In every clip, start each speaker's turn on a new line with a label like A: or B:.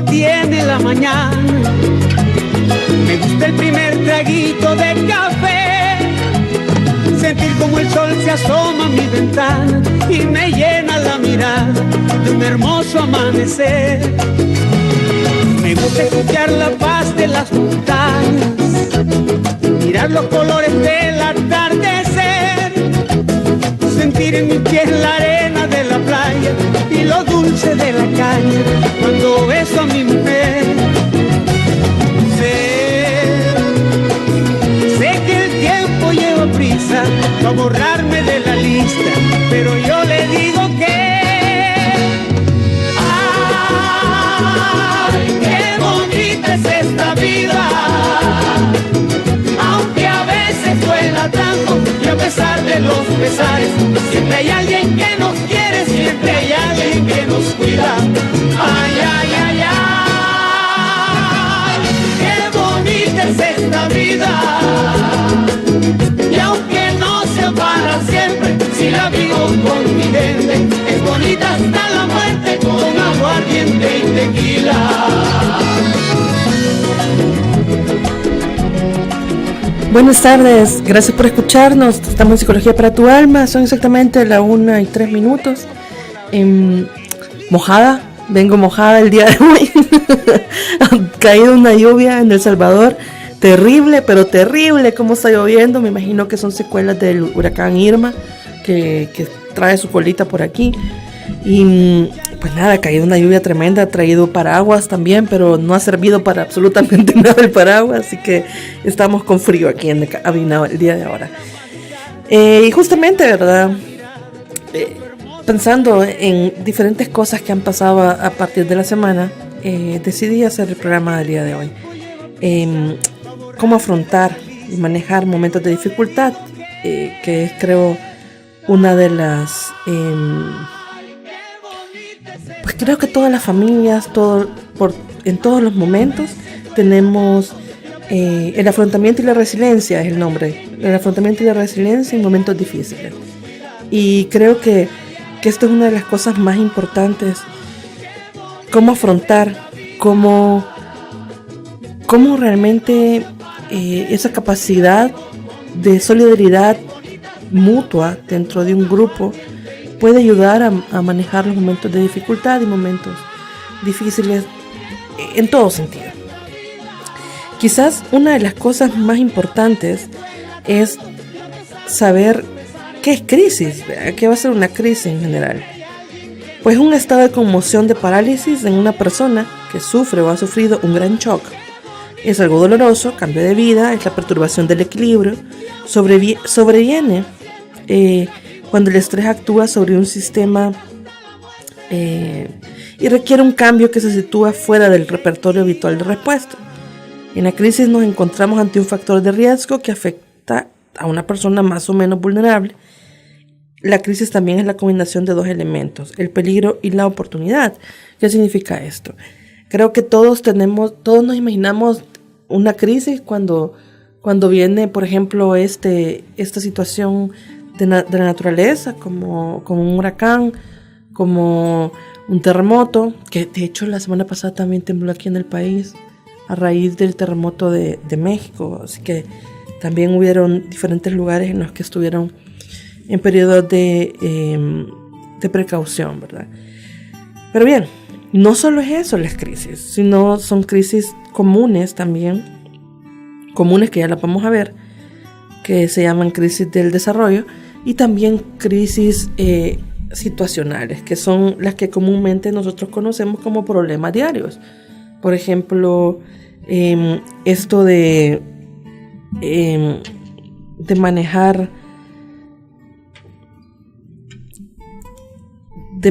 A: Tiene la mañana, me gusta el primer traguito de café, sentir como el sol se asoma a mi ventana y me llena la mirada de un hermoso amanecer. Me gusta escuchar la paz de las montañas, mirar los colores del atardecer, sentir en mi piel la arena de la playa y lo dulce de la caña cuando beso a mi mujer. Sé que el tiempo lleva prisa para borrarme de la lista, pero yo le digo que ¡ay, qué bonita es esta vida! Aunque a veces duela tanto y a pesar de los pesares, siempre hay alguien que nos quiere, siempre hay alguien que nos cuida. Ay, ay, ay, ay, qué bonita es esta vida. Y aunque no sea para siempre, si la vivo con mi gente, es bonita hasta la muerte con aguardiente y tequila.
B: Buenas tardes, gracias por escucharnos. Estamos en Psicología para tu Alma. Son exactamente la 1:03. Mojada, vengo mojada el día de hoy. Ha caído una lluvia en El Salvador, terrible, pero terrible como está lloviendo. Me imagino que son secuelas del huracán Irma que trae su colita por aquí. Y pues nada, ha caído una lluvia tremenda, ha traído paraguas también, pero no ha servido para absolutamente nada el paraguas, así que estamos con frío aquí en Cabina el día de ahora. Y justamente, ¿verdad? Pensando en diferentes cosas que han pasado a partir de la semana, decidí hacer el programa del día de hoy. Cómo afrontar y manejar momentos de dificultad, que es, creo, una de las... pues creo que todas las familias, en todos los momentos, tenemos el afrontamiento y la resiliencia, es el nombre. El afrontamiento y la resiliencia en momentos difíciles. Y creo que esto es una de las cosas más importantes. Cómo afrontar, cómo realmente esa capacidad de solidaridad mutua dentro de un grupo puede ayudar a manejar los momentos de dificultad y momentos difíciles en todo sentido. Quizás una de las cosas más importantes es saber qué es crisis, ¿verdad? ¿Qué va a ser una crisis en general? Pues un estado de conmoción, de parálisis en una persona que sufre o ha sufrido un gran shock. Es algo doloroso, cambio de vida, es la perturbación del equilibrio, sobreviene cuando el estrés actúa sobre un sistema y requiere un cambio que se sitúa fuera del repertorio habitual de respuesta. En la crisis nos encontramos ante un factor de riesgo que afecta a una persona más o menos vulnerable. La crisis también es la combinación de dos elementos, el peligro y la oportunidad. ¿Qué significa esto? Creo que todos nos imaginamos una crisis cuando viene, por ejemplo, esta situación de la naturaleza, como un huracán, como un terremoto, que de hecho la semana pasada también tembló aquí en el país a raíz del terremoto de México, así que también hubieron diferentes lugares en los que estuvieron en periodos de precaución, ¿verdad? Pero bien, no solo es eso las crisis, sino son crisis comunes también, comunes que ya las vamos a ver, que se llaman crisis del desarrollo, y también crisis situacionales, que son las que comúnmente nosotros conocemos como problemas diarios. Por ejemplo, esto de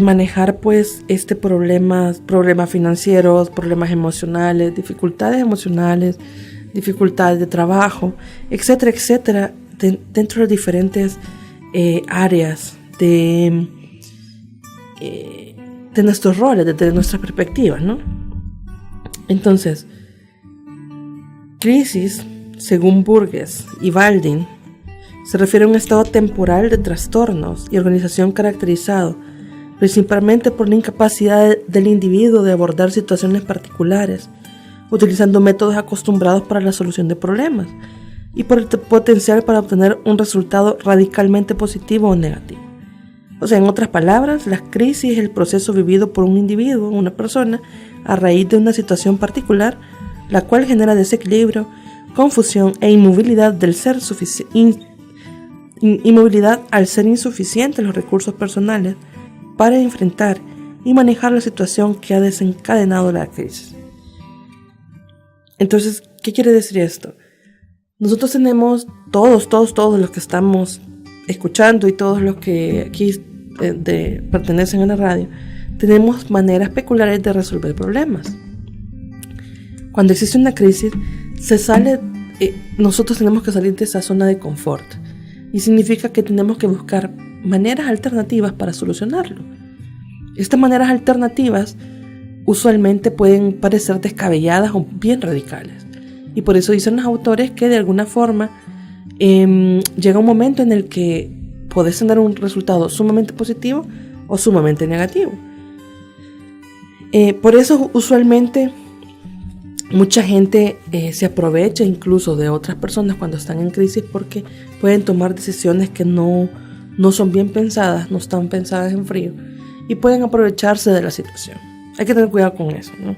B: manejar pues problemas financieros, problemas emocionales, dificultades de trabajo, etcétera, etcétera, dentro de diferentes áreas de nuestros roles, desde nuestra perspectiva, ¿no? Entonces, crisis, según Burgess y Baldin, se refiere a un estado temporal de trastornos y organización caracterizado principalmente por la incapacidad del individuo de abordar situaciones particulares, utilizando métodos acostumbrados para la solución de problemas, y por el potencial para obtener un resultado radicalmente positivo o negativo. O sea, en otras palabras, la crisis es el proceso vivido por un individuo, una persona, a raíz de una situación particular, la cual genera desequilibrio, confusión e inmovilidad inmovilidad al ser insuficientes los recursos personales para enfrentar y manejar la situación que ha desencadenado la crisis. Entonces, ¿qué quiere decir esto? Nosotros tenemos, todos los que estamos escuchando y todos los que aquí pertenecen a la radio, tenemos maneras peculiares de resolver problemas. Cuando existe una crisis, nosotros tenemos que salir de esa zona de confort, y significa que tenemos que buscar maneras alternativas para solucionarlo. Estas maneras alternativas usualmente pueden parecer descabelladas o bien radicales, y por eso dicen los autores que de alguna forma llega un momento en el que puedes tener un resultado sumamente positivo o sumamente negativo. Por eso usualmente mucha gente se aprovecha incluso de otras personas cuando están en crisis, porque pueden tomar decisiones que no son bien pensadas, no están pensadas en frío, y pueden aprovecharse de la situación. Hay que tener cuidado con eso, ¿no?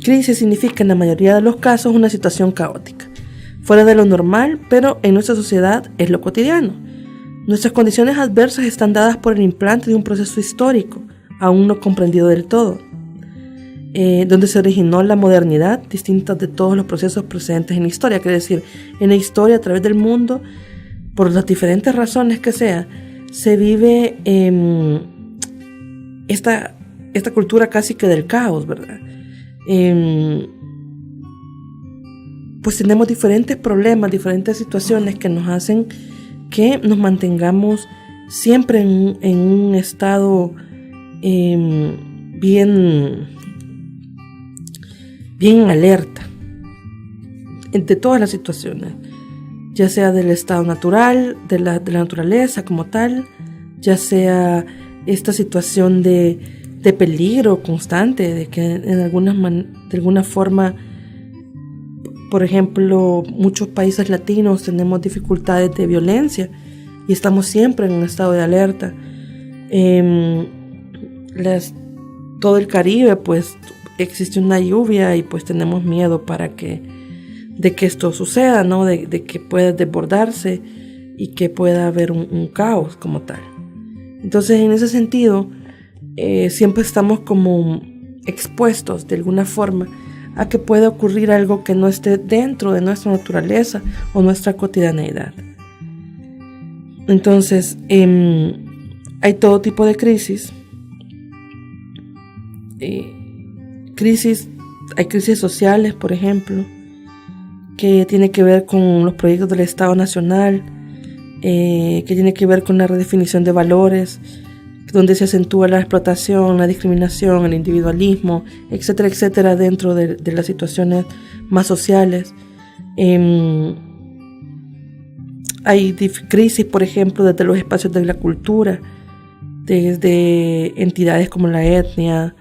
B: Crisis significa en la mayoría de los casos una situación caótica, fuera de lo normal, pero en nuestra sociedad es lo cotidiano. Nuestras condiciones adversas están dadas por el implante de un proceso histórico, aún no comprendido del todo, donde se originó la modernidad distinta de todos los procesos precedentes en la historia. Quiere decir, en la historia, a través del mundo, por las diferentes razones que sea, se vive esta cultura casi que del caos, ¿verdad? Pues tenemos diferentes problemas, diferentes situaciones que nos hacen que nos mantengamos siempre en un estado bien alerta de todas las situaciones, ya sea del estado natural, de la naturaleza como tal, ya sea esta situación de peligro constante, de que de alguna forma, por ejemplo, muchos países latinos tenemos dificultades de violencia y estamos siempre en un estado de alerta. Todo el Caribe, pues existe una lluvia y pues tenemos miedo de que esto suceda, ¿no? De que pueda desbordarse y que pueda haber un caos como tal. Entonces, en ese sentido, siempre estamos como expuestos de alguna forma a que pueda ocurrir algo que no esté dentro de nuestra naturaleza o nuestra cotidianeidad. Entonces, hay todo tipo de crisis. Hay crisis sociales, por ejemplo, que tiene que ver con los proyectos del Estado Nacional, que tiene que ver con la redefinición de valores, donde se acentúa la explotación, la discriminación, el individualismo, etcétera, etcétera, dentro de las situaciones más sociales. Hay crisis, por ejemplo, desde los espacios de la cultura, desde entidades como la etnia,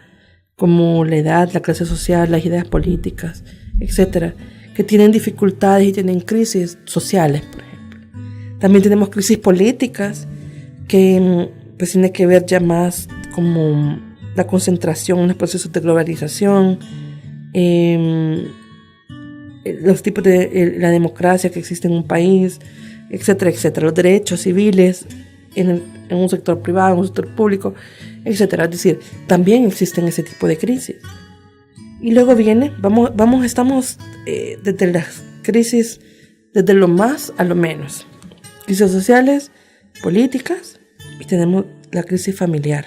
B: como la edad, la clase social, las ideas políticas, etcétera, que tienen dificultades y tienen crisis sociales, por ejemplo. También tenemos crisis políticas que pues tiene que ver ya más como la concentración en los procesos de globalización, los tipos de la democracia que existe en un país, etcétera, etcétera, los derechos civiles en un sector privado, en un sector público, etcétera. Es decir, también existen ese tipo de crisis. Y luego estamos desde las crisis, desde lo más a lo menos. Crisis sociales, políticas, y tenemos la crisis familiar.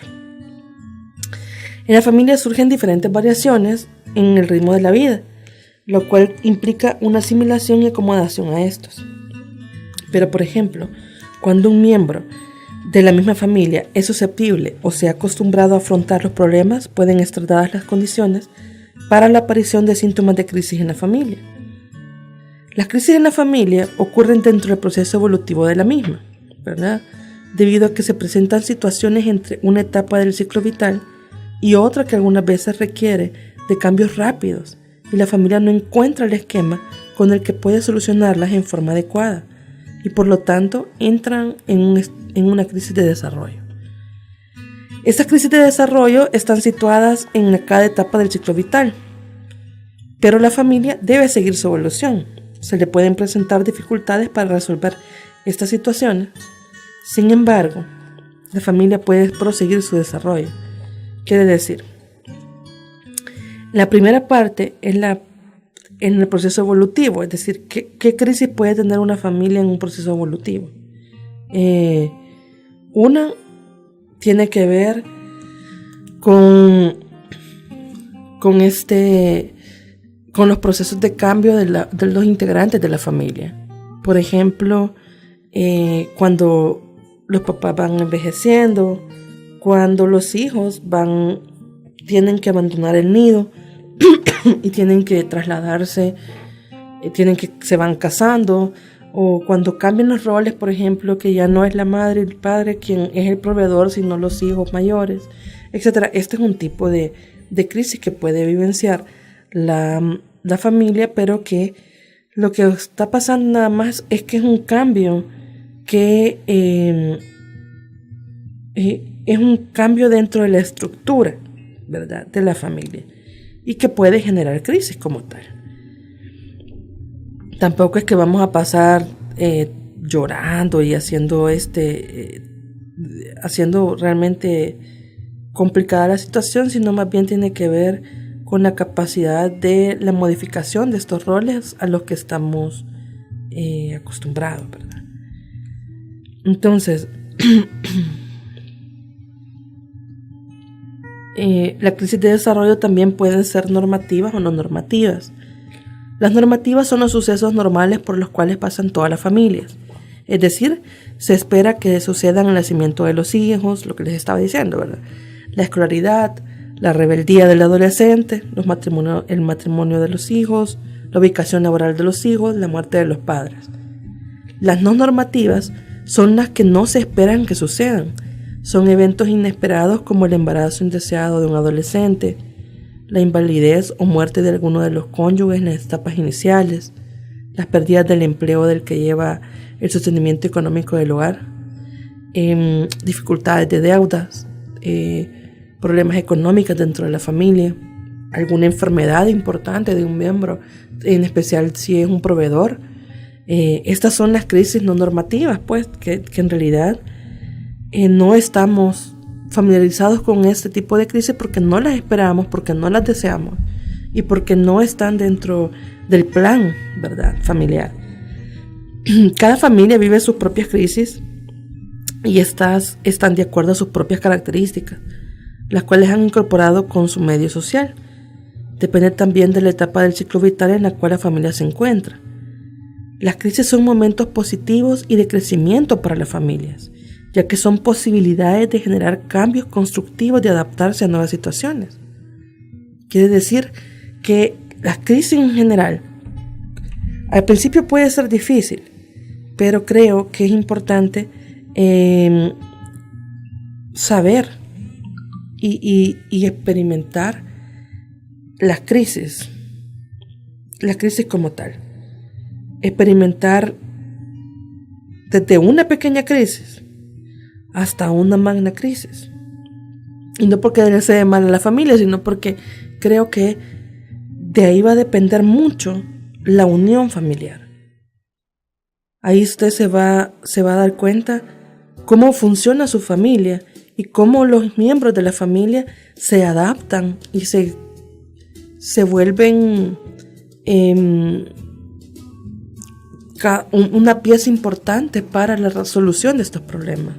B: En la familia surgen diferentes variaciones en el ritmo de la vida, lo cual implica una asimilación y acomodación a estos. Pero, por ejemplo, cuando un miembro de la misma familia es susceptible o se ha acostumbrado a afrontar los problemas, pueden estar dadas las condiciones para la aparición de síntomas de crisis en la familia. Las crisis en la familia ocurren dentro del proceso evolutivo de la misma, ¿verdad? Debido a que se presentan situaciones entre una etapa del ciclo vital y otra que algunas veces requiere de cambios rápidos y la familia no encuentra el esquema con el que puede solucionarlas en forma adecuada y por lo tanto entran en una crisis de desarrollo. Estas crisis de desarrollo están situadas en cada etapa del ciclo vital, pero la familia debe seguir su evolución. Se le pueden presentar dificultades para resolver estas situaciones. Sin embargo, la familia puede proseguir su desarrollo. Quiere decir, la primera parte es en el proceso evolutivo, es decir, ¿qué crisis puede tener una familia en un proceso evolutivo? Una tiene que ver con los procesos de cambio de los integrantes de la familia. Por ejemplo, cuando los papás van envejeciendo, cuando los hijos tienen que abandonar el nido y tienen que trasladarse, se van casando, o cuando cambian los roles, por ejemplo, que ya no es la madre y el padre quien es el proveedor, sino los hijos mayores, etc. Este es un tipo de crisis que puede vivenciar la familia, pero que lo que está pasando nada más es que es un cambio que es un cambio dentro de la estructura, ¿verdad?, de la familia y que puede generar crisis como tal. Tampoco es que vamos a pasar llorando y haciendo realmente complicada la situación, sino más bien tiene que ver con la capacidad de la modificación de estos roles a los que estamos acostumbrados, ¿verdad? Entonces, la crisis de desarrollo también pueden ser normativas o no normativas. Las normativas son los sucesos normales por los cuales pasan todas las familias. Es decir, se espera que sucedan el nacimiento de los hijos, lo que les estaba diciendo, ¿verdad? La escolaridad, la rebeldía del adolescente, el matrimonio de los hijos, la ubicación laboral de los hijos, la muerte de los padres. Las no normativas son las que no se esperan que sucedan. Son eventos inesperados como el embarazo indeseado de un adolescente, la invalidez o muerte de alguno de los cónyuges en las etapas iniciales, las pérdidas del empleo del que lleva el sostenimiento económico del hogar, dificultades de deudas, problemas económicos dentro de la familia, alguna enfermedad importante de un miembro, en especial si es un proveedor. Estas son las crisis no normativas, pues, que en realidad no estamos familiarizados con este tipo de crisis porque no las esperamos, porque no las deseamos y porque no están dentro del plan, ¿verdad?, familiar. Cada familia vive sus propias crisis y estas están de acuerdo a sus propias características, las cuales han incorporado con su medio social. Depende también de la etapa del ciclo vital en la cual la familia se encuentra. Las crisis son momentos positivos y de crecimiento para las familias, ya que son posibilidades de generar cambios constructivos, de adaptarse a nuevas situaciones. Quiere decir que la crisis en general, al principio puede ser difícil, pero creo que es importante saber y experimentar las crisis como tal. Experimentar desde una pequeña crisis hasta una magna crisis. Y no porque le desee mal a la familia, sino porque creo que de ahí va a depender mucho la unión familiar. Ahí usted se va a dar cuenta cómo funciona su familia y cómo los miembros de la familia se adaptan y se vuelven una pieza importante para la resolución de estos problemas.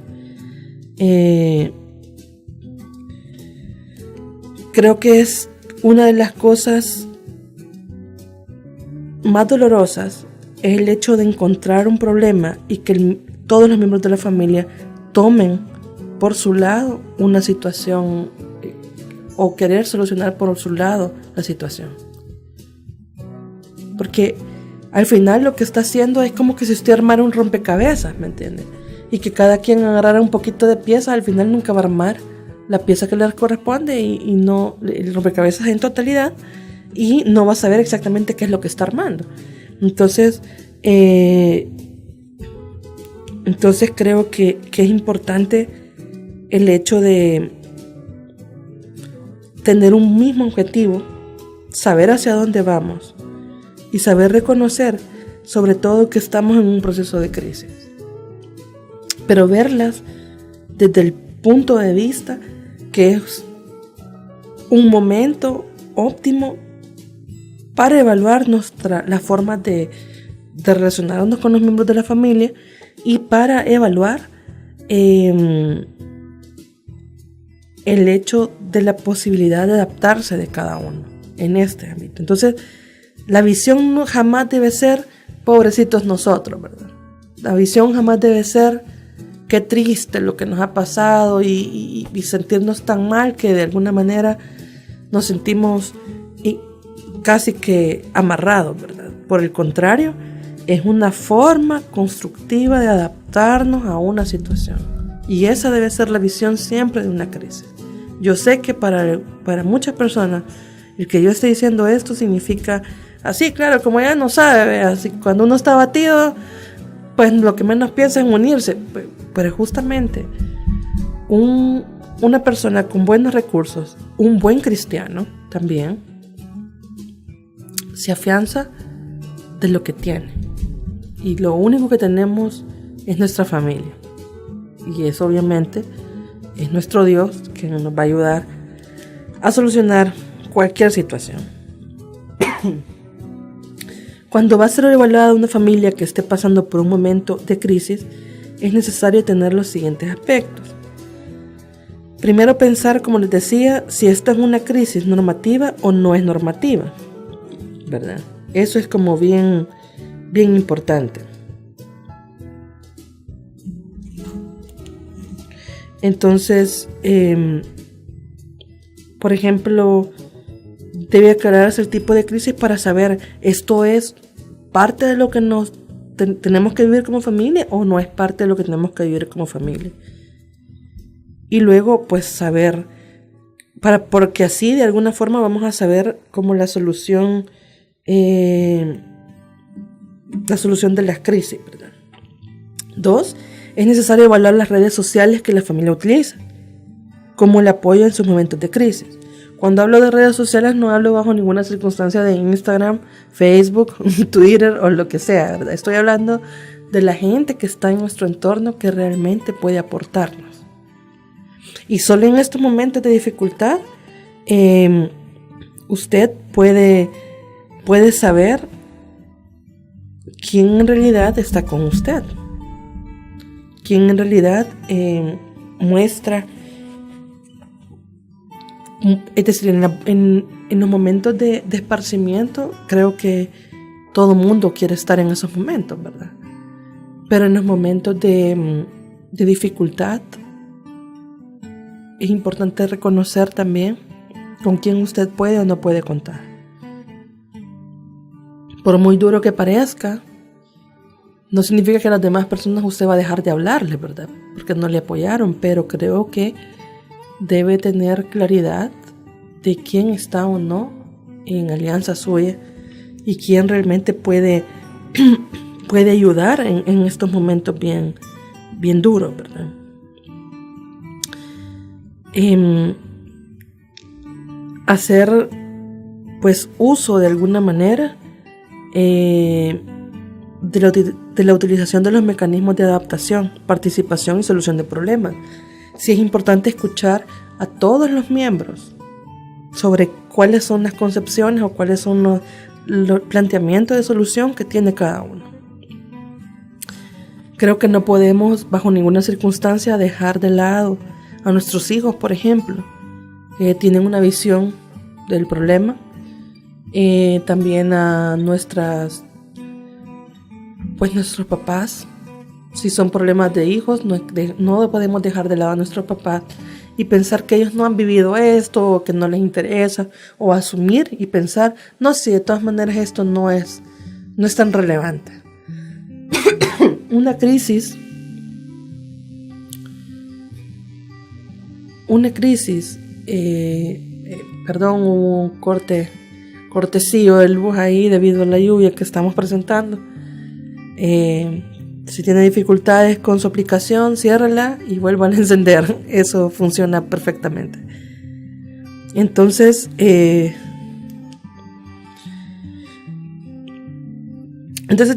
B: Creo que es una de las cosas más dolorosas, es el hecho de encontrar un problema y que todos los miembros de la familia tomen por su lado una situación o querer solucionar por su lado la situación. Porque al final lo que está haciendo es como que si usted armara un rompecabezas, ¿me entiende? Y que cada quien agarrara un poquito de pieza, al final nunca va a armar la pieza que le corresponde y no el rompecabezas en totalidad, y no va a saber exactamente qué es lo que está armando. Entonces creo que es importante el hecho de tener un mismo objetivo, saber hacia dónde vamos y saber reconocer sobre todo que estamos en un proceso de crisis, pero verlas desde el punto de vista que es un momento óptimo para evaluar las formas de relacionarnos con los miembros de la familia y para evaluar el hecho de la posibilidad de adaptarse de cada uno en este ámbito. Entonces, la visión jamás debe ser pobrecitos nosotros, ¿verdad? La visión jamás debe ser qué triste lo que nos ha pasado y sentirnos tan mal que de alguna manera nos sentimos casi que amarrados, ¿verdad? Por el contrario, es una forma constructiva de adaptarnos a una situación. Y esa debe ser la visión siempre de una crisis. Yo sé que para muchas personas el que yo esté diciendo esto significa así, claro, como ella no sabe, así cuando uno está abatido, pues lo que menos piensa es unirse. Pero justamente una persona con buenos recursos, un buen cristiano también, se afianza de lo que tiene. Y lo único que tenemos es nuestra familia. Y eso obviamente es nuestro Dios que nos va a ayudar a solucionar cualquier situación. Cuando va a ser evaluada una familia que esté pasando por un momento de crisis, es necesario tener los siguientes aspectos. Primero, pensar, como les decía, si esta es una crisis normativa o no es normativa, ¿verdad? Eso es como bien importante. Entonces, por ejemplo, debe aclararse el tipo de crisis para saber, ¿esto es parte de lo que nos tenemos que vivir como familia o no es parte de lo que tenemos que vivir como familia? Y luego, pues, saber, porque así de alguna forma vamos a saber cómo la solución de las crisis, ¿verdad? 2, es necesario evaluar las redes sociales que la familia utiliza como el apoyo en sus momentos de crisis. Cuando hablo de redes sociales no hablo bajo ninguna circunstancia de Instagram, Facebook, Twitter o lo que sea, ¿verdad? Estoy hablando de la gente que está en nuestro entorno que realmente puede aportarnos. Y solo en estos momentos de dificultad usted puede saber quién en realidad está con usted, quién en realidad muestra. Es decir, en los momentos de esparcimiento, creo que todo mundo quiere estar en esos momentos, ¿verdad? Pero en los momentos de dificultad, es importante reconocer también con quién usted puede o no puede contar. Por muy duro que parezca, no significa que a las demás personas usted va a dejar de hablarle, ¿verdad? Porque no le apoyaron, pero creo que debe tener claridad de quién está o no en alianza suya y quién realmente puede ayudar en estos momentos bien duros, ¿verdad? Hacer pues uso de alguna manera de la utilización de los mecanismos de adaptación, participación y solución de problemas. Sí es importante escuchar a todos los miembros sobre cuáles son las concepciones o cuáles son los planteamientos de solución que tiene cada uno. Creo que no podemos bajo ninguna circunstancia dejar de lado a nuestros hijos, por ejemplo, que tienen una visión del problema. También a nuestros papás. Si son problemas de hijos, no podemos dejar de lado a nuestros papás y pensar que ellos no han vivido esto o que no les interesa, o asumir y pensar, no, si de todas maneras esto no es tan relevante. Una crisis, hubo un cortecillo de luz ahí debido a la lluvia que estamos presentando. Si tiene dificultades con su aplicación, ciérrala y vuelvan a encender. Eso funciona perfectamente. Entonces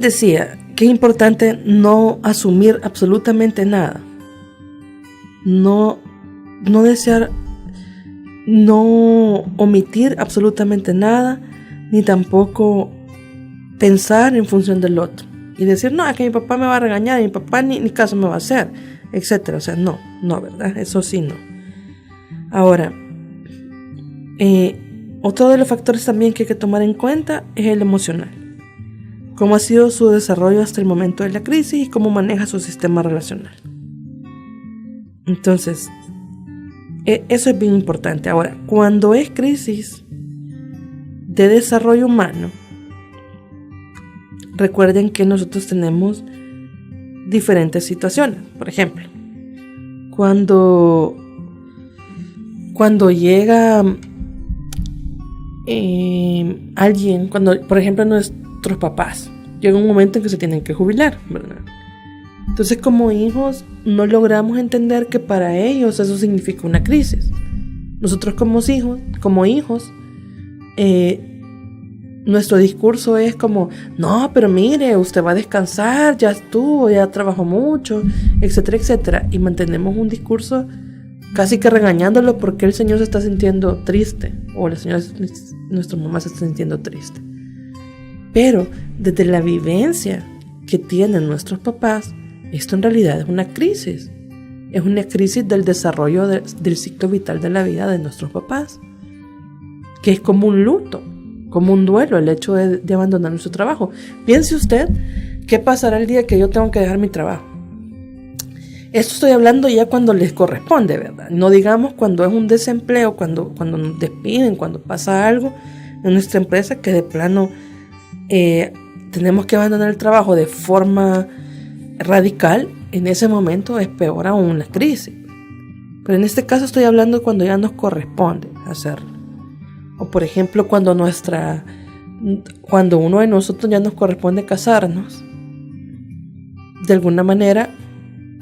B: decía que es importante no asumir absolutamente nada. No desear, no omitir absolutamente nada, ni tampoco pensar en función del otro. Y decir, no, es que mi papá me va a regañar, y mi papá ni caso me va a hacer, etc. O sea, no, ¿verdad? Eso sí, no. Ahora, otro de los factores también que hay que tomar en cuenta es el emocional. Cómo ha sido su desarrollo hasta el momento de la crisis y cómo maneja su sistema relacional. Entonces, eso es bien importante. Ahora, cuando es crisis de desarrollo humano, recuerden que nosotros tenemos diferentes situaciones. Por ejemplo, cuando llega alguien, por ejemplo nuestros papás, llega un momento en que se tienen que jubilar, ¿verdad? Entonces, como hijos no logramos entender que para ellos eso significa una crisis. Nosotros como hijos, nuestro discurso es como, no, pero mire, usted va a descansar, ya estuvo, ya trabajó mucho, etcétera, etcétera. Y mantenemos un discurso casi que regañándolo porque el señor se está sintiendo triste, o nuestra mamá se está sintiendo triste. Pero desde la vivencia que tienen nuestros papás, esto en realidad es una crisis. Es una crisis del desarrollo del ciclo vital de la vida de nuestros papás, que es como un luto, como un duelo, el hecho de abandonar nuestro trabajo. Piense usted, ¿qué pasará el día que yo tengo que dejar mi trabajo? Esto estoy hablando ya cuando les corresponde, ¿verdad? No digamos cuando es un desempleo, cuando nos despiden, cuando pasa algo en nuestra empresa que de plano tenemos que abandonar el trabajo de forma radical. En ese momento es peor aún la crisis. Pero en este caso estoy hablando cuando ya nos corresponde hacerlo. O por ejemplo cuando uno de nosotros ya nos corresponde casarnos. De alguna manera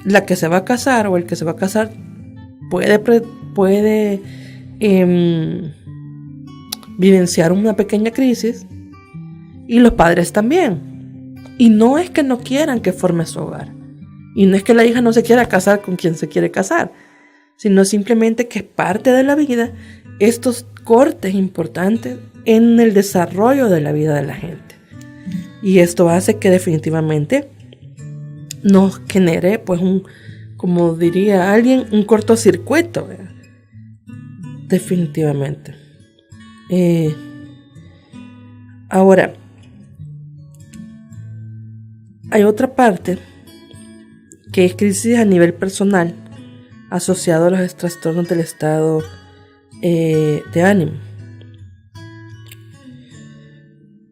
B: la que se va a casar o el que se va a casar puede vivenciar una pequeña crisis, y los padres también. Y no es que no quieran que forme su hogar, y no es que la hija no se quiera casar con quien se quiere casar, sino simplemente que es parte de la vida estos cortes importantes en el desarrollo de la vida de la gente. Y esto hace que definitivamente nos genere, pues, como diría alguien, un cortocircuito, ¿verdad? Definitivamente. Ahora, hay otra parte que es crisis a nivel personal asociado a los trastornos del estado de ánimo.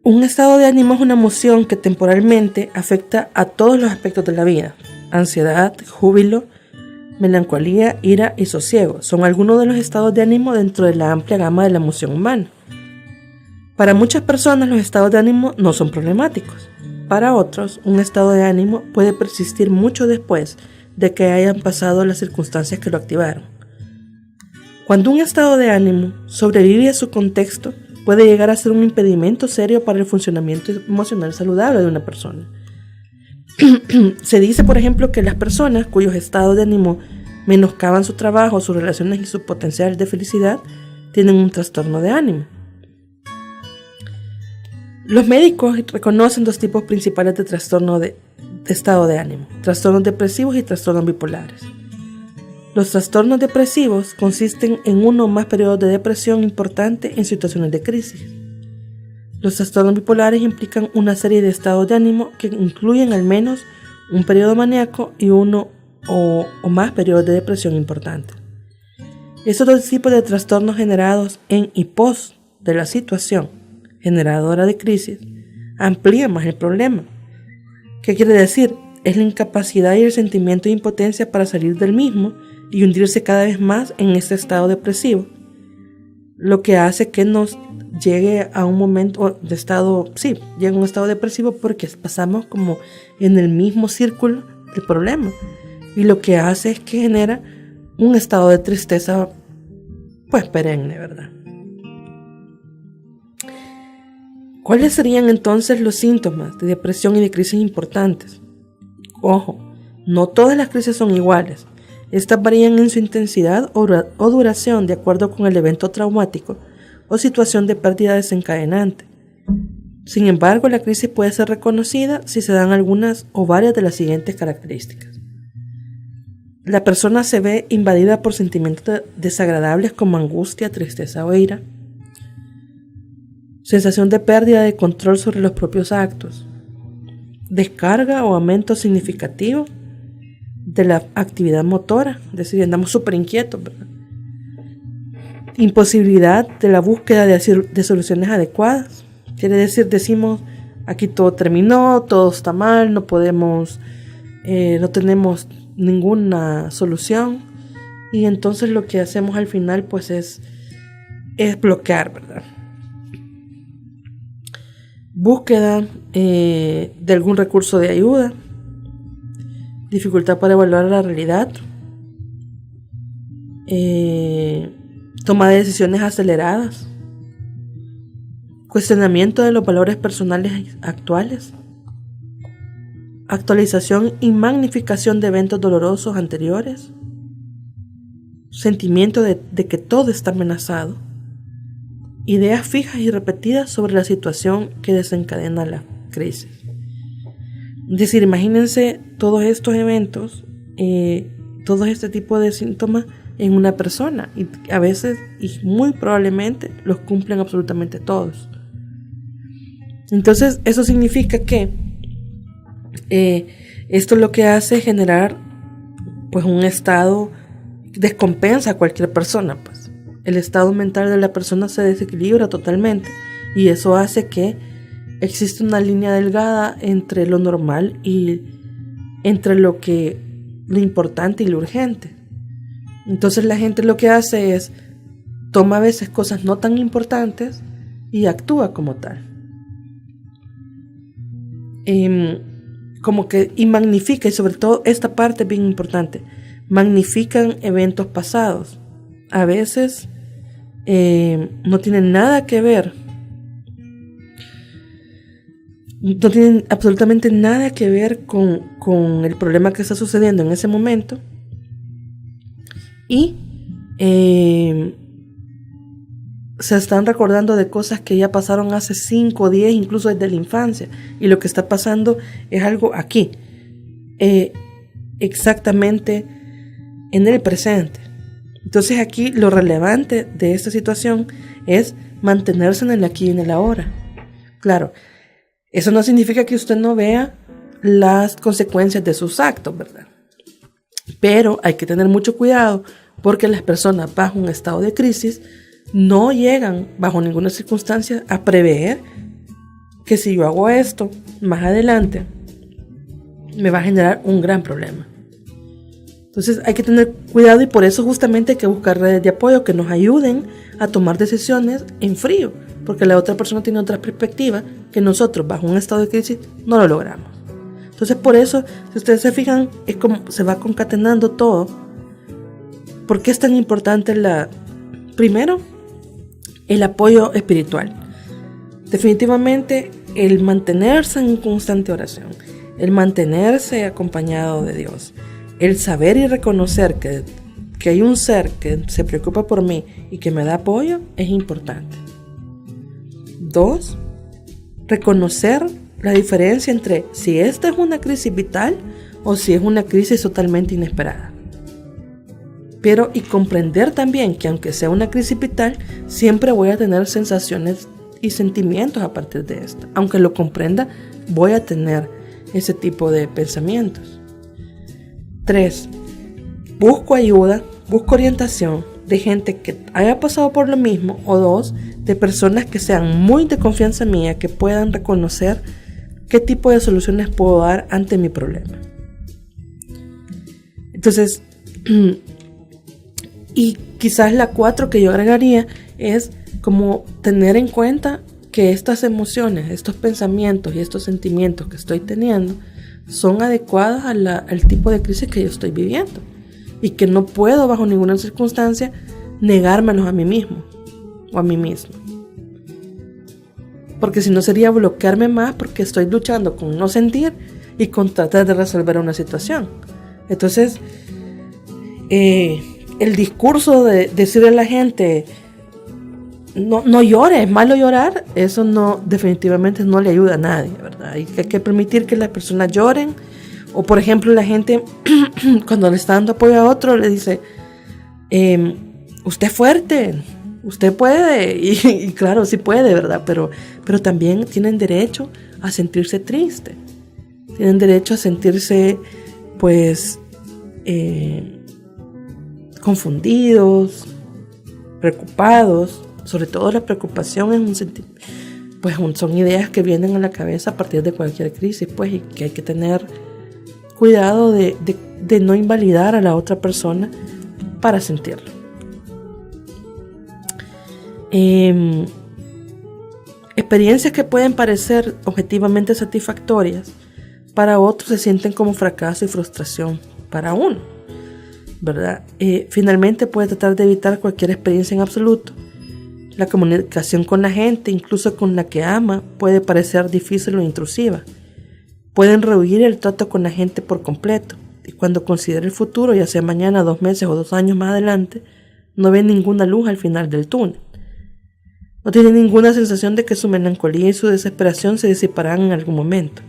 B: Un estado de ánimo es una emoción que temporalmente afecta a todos los aspectos de la vida. Ansiedad, júbilo, melancolía, ira y sosiego son algunos de los estados de ánimo dentro de la amplia gama de la emoción humana. Para muchas personas los estados de ánimo no son problemáticos. Para otros, un estado de ánimo puede persistir mucho después de que hayan pasado las circunstancias que lo activaron. Cuando un estado de ánimo sobrevive a su contexto, puede llegar a ser un impedimento serio para el funcionamiento emocional saludable de una persona. Se dice, por ejemplo, que las personas cuyos estados de ánimo menoscaban su trabajo, sus relaciones y su potencial de felicidad tienen un trastorno de ánimo. Los médicos reconocen dos tipos principales de trastorno estado de ánimo: trastornos depresivos y trastornos bipolares. Los trastornos depresivos consisten en uno o más periodos de depresión importante en situaciones de crisis. Los trastornos bipolares implican una serie de estados de ánimo que incluyen al menos un periodo maníaco y uno o más periodos de depresión importantes. Estos dos tipos de trastornos generados en y pos de la situación generadora de crisis amplían más el problema. ¿Qué quiere decir? Es la incapacidad y el sentimiento de impotencia para salir del mismo y hundirse cada vez más en este estado depresivo, lo que hace que nos llegue a un momento de estado, llega a un estado depresivo porque pasamos como en el mismo círculo del problema, y lo que hace es que genera un estado de tristeza pues perenne, ¿verdad? ¿Cuáles serían entonces los síntomas de depresión y de crisis importantes? Ojo, no todas las crisis son iguales. Estas varían en su intensidad o duración de acuerdo con el evento traumático o situación de pérdida desencadenante. Sin embargo, la crisis puede ser reconocida si se dan algunas o varias de las siguientes características. La persona se ve invadida por sentimientos desagradables como angustia, tristeza o ira. Sensación de pérdida de control sobre los propios actos. Descarga o aumento significativo de la actividad motora, es decir, andamos súper inquietos, ¿verdad? Imposibilidad de la búsqueda de soluciones adecuadas. Quiere decir, decimos, aquí todo terminó, todo está mal, no podemos, no tenemos ninguna solución, y entonces lo que hacemos al final pues es bloquear, ¿verdad? Búsqueda de algún recurso de ayuda, dificultad para evaluar la realidad, toma de decisiones aceleradas, cuestionamiento de los valores personales actuales, actualización y magnificación de eventos dolorosos anteriores, sentimiento de que todo está amenazado, ideas fijas y repetidas sobre la situación que desencadena la crisis. Es decir, imagínense todos estos eventos, todo este tipo de síntomas en una persona, y a veces y muy probablemente los cumplen absolutamente todos. Entonces eso significa que esto lo que hace es generar pues un estado que descompensa a cualquier persona, pues el estado mental de la persona se desequilibra totalmente, y eso hace que existe una línea delgada entre lo normal y entre lo importante y lo urgente. Entonces la gente lo que hace es toma a veces cosas no tan importantes y actúa como tal. Y magnifica, y sobre todo esta parte es bien importante, magnifican eventos pasados. A veces no tienen nada que ver, no tienen absolutamente nada que ver con el problema que está sucediendo en ese momento, y se están recordando de cosas que ya pasaron hace 5, 10, incluso desde la infancia, y lo que está pasando es algo aquí, exactamente en el presente. Entonces aquí lo relevante de esta situación es mantenerse en el aquí y en el ahora. Claro, eso no significa que usted no vea las consecuencias de sus actos, ¿verdad? Pero hay que tener mucho cuidado, porque las personas bajo un estado de crisis no llegan bajo ninguna circunstancia a prever que si yo hago esto más adelante me va a generar un gran problema. Entonces hay que tener cuidado, y por eso justamente hay que buscar redes de apoyo que nos ayuden a tomar decisiones en frío, porque la otra persona tiene otra perspectiva que nosotros bajo un estado de crisis no lo logramos. Entonces por eso, si ustedes se fijan, es como se va concatenando todo. ¿Por qué es tan importante primero, el apoyo espiritual? Definitivamente el mantenerse en constante oración, el mantenerse acompañado de Dios, el saber y reconocer que hay un ser que se preocupa por mí y que me da apoyo es importante. 2, reconocer la diferencia entre si esta es una crisis vital o si es una crisis totalmente inesperada. Pero y comprender también que aunque sea una crisis vital, siempre voy a tener sensaciones y sentimientos a partir de esto. Aunque lo comprenda, voy a tener ese tipo de pensamientos. 3. Busco ayuda, busco orientación de gente que haya pasado por lo mismo. O 2, de personas que sean muy de confianza mía, que puedan reconocer qué tipo de soluciones puedo dar ante mi problema. Entonces, y quizás la 4 que yo agregaría es como tener en cuenta que estas emociones, estos pensamientos y estos sentimientos que estoy teniendo son adecuados al tipo de crisis que yo estoy viviendo y que no puedo bajo ninguna circunstancia negármelos a mí mismo o a mí mismo. Porque si no sería bloquearme más porque estoy luchando con no sentir y con tratar de resolver una situación. Entonces, el discurso de decirle a la gente no llore, es malo llorar, eso no, definitivamente no le ayuda a nadie, ¿verdad? Hay que permitir que las personas lloren. O por ejemplo, la gente cuando le está dando apoyo a otro le dice, usted es fuerte, usted puede, y claro, sí puede, ¿verdad? Pero también tienen derecho a sentirse triste, tienen derecho a sentirse pues confundidos, preocupados. Sobre todo la preocupación es un sentimiento, pues son ideas que vienen a la cabeza a partir de cualquier crisis, pues, y que hay que tener cuidado de no invalidar a la otra persona para sentirlo. Experiencias que pueden parecer objetivamente satisfactorias, para otros se sienten como fracaso y frustración para uno, ¿verdad? Finalmente puede tratar de evitar cualquier experiencia en absoluto. La comunicación con la gente, incluso con la que ama, puede parecer difícil o intrusiva. Pueden rehuir el trato con la gente por completo. Y cuando considera el futuro, ya sea mañana, 2 meses o 2 años más adelante, no ven ninguna luz al final del túnel. No tienen ninguna sensación de que su melancolía y su desesperación se disiparán en algún momento.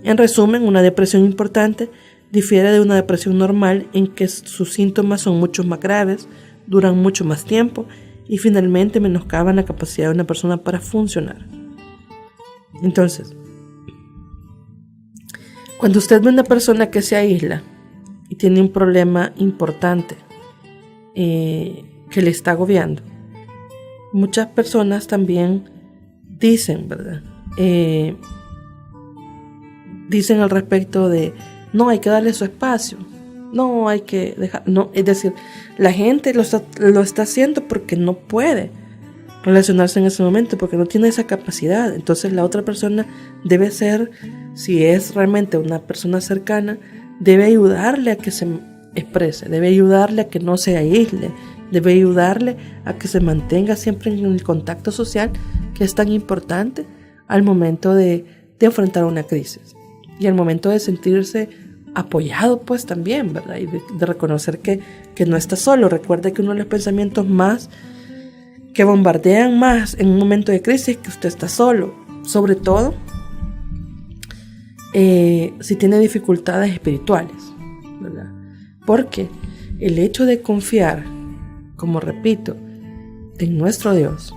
B: En resumen, una depresión importante difiere de una depresión normal en que sus síntomas son mucho más graves, duran mucho más tiempo y finalmente menoscaban la capacidad de una persona para funcionar. Entonces, cuando usted ve una persona que se aísla y tiene un problema importante que le está agobiando, muchas personas también dicen, ¿verdad? Dicen al respecto de, no, hay que darle su espacio, no hay que dejar, no, es decir, la gente lo está haciendo porque no puede relacionarse en ese momento, porque no tiene esa capacidad. Entonces la otra persona debe ser, si es realmente una persona cercana, debe ayudarle a que se exprese, debe ayudarle a que no se aísle, debe ayudarle a que se mantenga siempre en el contacto social, que es tan importante al momento de enfrentar una crisis y al momento de sentirse apoyado, pues también, ¿verdad? Y de reconocer que no está solo. Recuerde que uno de los pensamientos más que bombardean más en un momento de crisis es que usted está solo, sobre todo si tiene dificultades espirituales, ¿verdad? Porque el hecho de confiar, como repito, en nuestro Dios,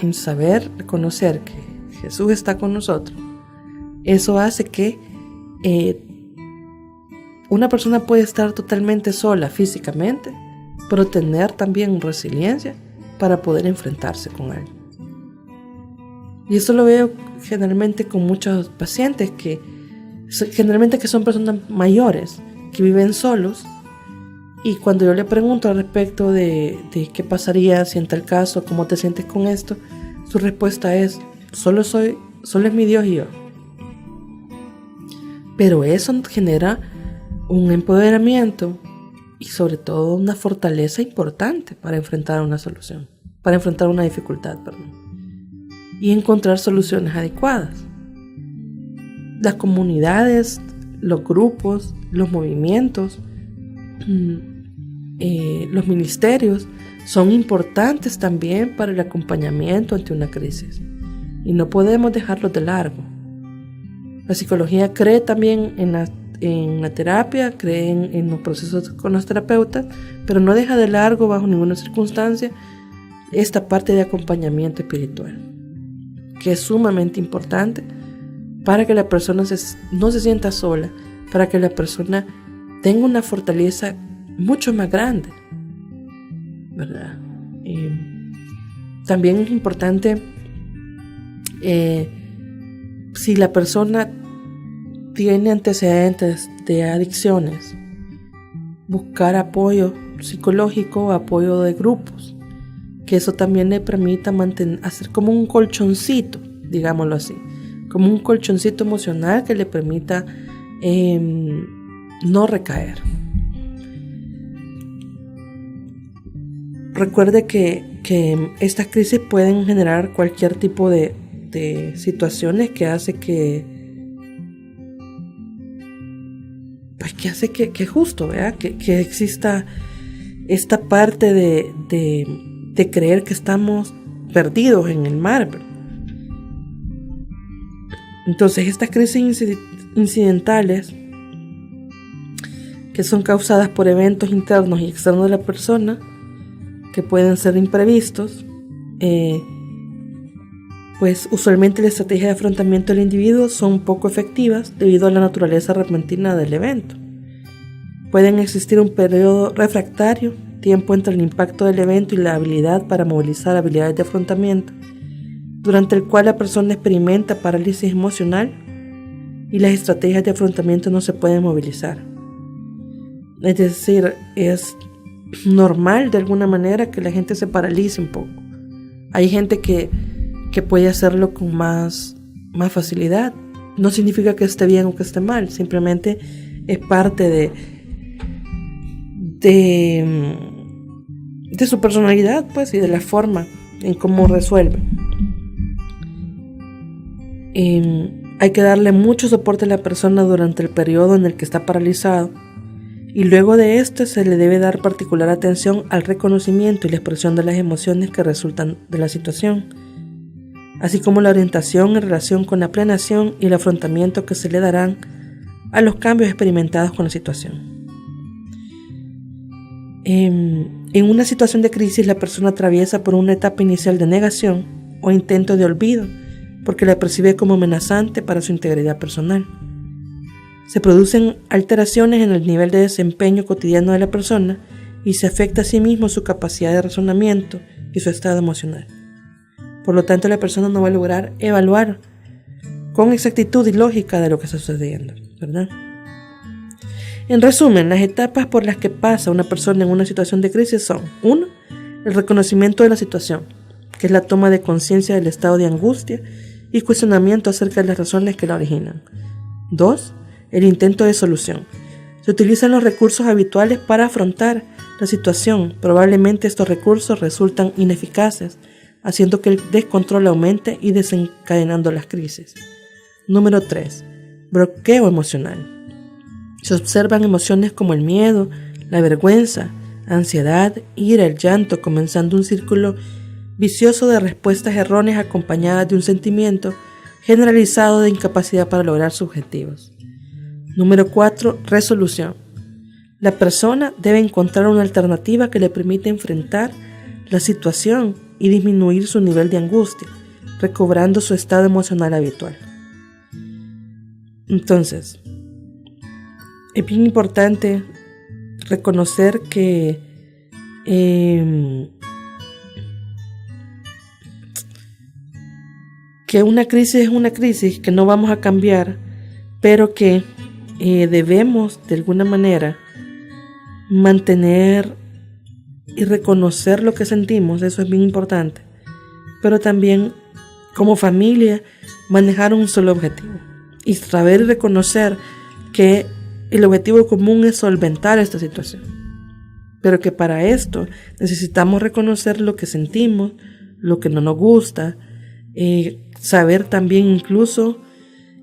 B: en saber reconocer que Jesús está con nosotros, eso hace que una persona puede estar totalmente sola físicamente, pero tener también resiliencia para poder enfrentarse con él. Y eso lo veo generalmente con muchos pacientes que son personas mayores que viven solos, y cuando yo le pregunto al respecto de qué pasaría si en tal caso, cómo te sientes con esto, su respuesta es, solo es mi Dios y yo. Pero eso genera un empoderamiento y sobre todo una fortaleza importante para enfrentar una solución, para enfrentar una dificultad, y encontrar soluciones adecuadas. Las comunidades, los grupos, los movimientos, los ministerios son importantes también para el acompañamiento ante una crisis. y no podemos dejarlos de largo. La psicología cree también en la terapia, cree en los procesos con los terapeutas, pero no deja de largo bajo ninguna circunstancia esta parte de acompañamiento espiritual, que es sumamente importante para que la persona no se sienta sola, para que la persona tenga una fortaleza mucho más grande, ¿verdad? También es importante, si la persona tiene antecedentes de adicciones, buscar apoyo psicológico, apoyo de grupos, que eso también le permita hacer como un colchoncito, digámoslo así, como un colchoncito emocional que le permita no recaer. Recuerde que estas crisis pueden generar cualquier tipo de situaciones que hace que justo, ¿verdad? Que exista esta parte de creer que estamos perdidos en el mar, ¿verdad? Entonces, estas crisis incidentales, que son causadas por eventos internos y externos de la persona, que pueden ser imprevistos, pues usualmente las estrategias de afrontamiento del individuo son poco efectivas debido a la naturaleza repentina del evento. Pueden existir un periodo refractario, tiempo entre el impacto del evento y la habilidad para movilizar habilidades de afrontamiento, durante el cual la persona experimenta parálisis emocional y las estrategias de afrontamiento no se pueden movilizar. Es decir, es normal de alguna manera que la gente se paralice un poco. Hay gente que puede hacerlo con más facilidad. No significa que esté bien o que esté mal, simplemente es parte de su personalidad, pues, y de la forma en cómo resuelve. Hay que darle mucho soporte a la persona durante el periodo en el que está paralizado, y luego de esto se le debe dar particular atención al reconocimiento y la expresión de las emociones que resultan de la situación, así como la orientación en relación con la planeación y el afrontamiento que se le darán a los cambios experimentados con la situación. En una situación de crisis, la persona atraviesa por una etapa inicial de negación o intento de olvido, porque la percibe como amenazante para su integridad personal. Se producen alteraciones en el nivel de desempeño cotidiano de la persona y se afecta a sí mismo su capacidad de razonamiento y su estado emocional. Por lo tanto, la persona no va a lograr evaluar con exactitud y lógica de lo que está sucediendo, ¿verdad? En resumen, las etapas por las que pasa una persona en una situación de crisis son: 1. El reconocimiento de la situación, que es la toma de conciencia del estado de angustia y cuestionamiento acerca de las razones que la originan. 2. El intento de solución. Se utilizan los recursos habituales para afrontar la situación. Probablemente estos recursos resultan ineficaces, haciendo que el descontrol aumente y desencadenando las crisis. Número 3. Bloqueo emocional. Se observan emociones como el miedo, la vergüenza, ansiedad, ira, el llanto, comenzando un círculo vicioso de respuestas erróneas acompañadas de un sentimiento generalizado de incapacidad para lograr sus objetivos. Número 4. Resolución. La persona debe encontrar una alternativa que le permita enfrentar la situación y disminuir su nivel de angustia, recobrando su estado emocional habitual. Entonces, es bien importante reconocer que una crisis es una crisis, que no vamos a cambiar, pero que debemos de alguna manera mantener y reconocer lo que sentimos. Eso es bien importante, pero también como familia manejar un solo objetivo y saber y reconocer que el objetivo común es solventar esta situación, pero que para esto necesitamos reconocer lo que sentimos, lo que no nos gusta, saber también incluso